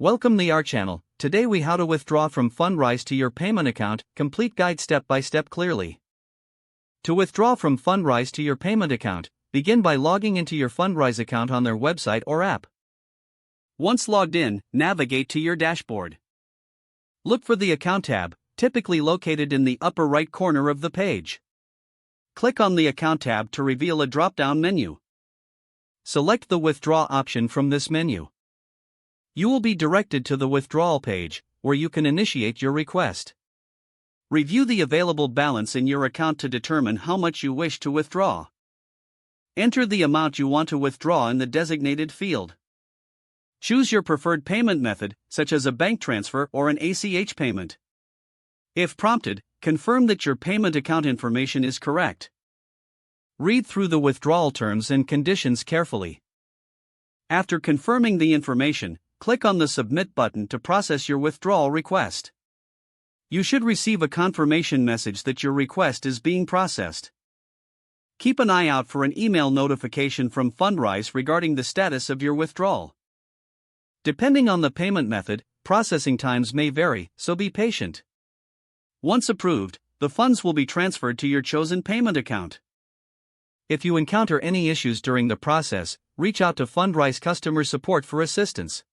Welcome to our channel. Today we how to withdraw from Fundrise to your payment account, complete guide step by step clearly. To withdraw from Fundrise to your payment account, begin by logging into your Fundrise account on their website or app. Once logged in, navigate to your dashboard. Look for the Account tab, typically located in the upper right corner of the page. Click on the Account tab to reveal a drop-down menu. Select the Withdraw option from this menu. You will be directed to the withdrawal page, where you can initiate your request. Review the available balance in your account to determine how much you wish to withdraw. Enter the amount you want to withdraw in the designated field. Choose your preferred payment method, such as a bank transfer or an ACH payment. If prompted, confirm that your payment account information is correct. Read through the withdrawal terms and conditions carefully. After confirming the information, click on the Submit button to process your withdrawal request. You should receive a confirmation message that your request is being processed. Keep an eye out for an email notification from Fundrise regarding the status of your withdrawal. Depending on the payment method, processing times may vary, so be patient. Once approved, the funds will be transferred to your chosen payment account. If you encounter any issues during the process, reach out to Fundrise customer support for assistance.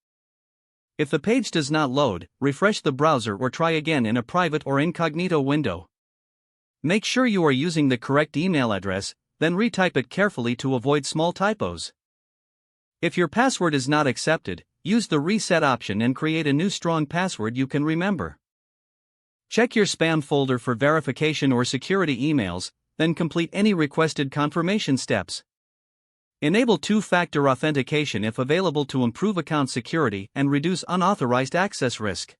If the page does not load, refresh the browser or try again in a private or incognito window. Make sure you are using the correct email address, then retype it carefully to avoid small typos. If your password is not accepted, use the Reset option and create a new strong password you can remember. Check your spam folder for verification or security emails, then complete any requested confirmation steps. Enable two-factor authentication if available to improve account security and reduce unauthorized access risk.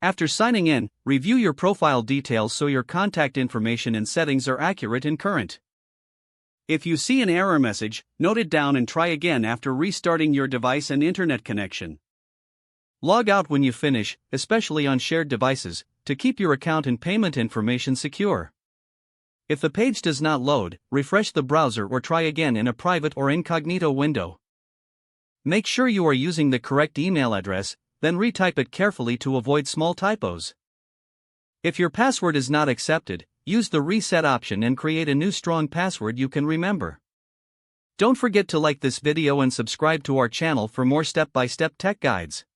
After signing in, review your profile details so your contact information and settings are accurate and current. If you see an error message, note it down and try again after restarting your device and internet connection. Log out when you finish, especially on shared devices, to keep your account and payment information secure. If the page does not load, refresh the browser or try again in a private or incognito window. Make sure you are using the correct email address, then retype it carefully to avoid small typos. If your password is not accepted, use the Reset option and create a new strong password you can remember. Don't forget to like this video and subscribe to our channel for more step-by-step tech guides.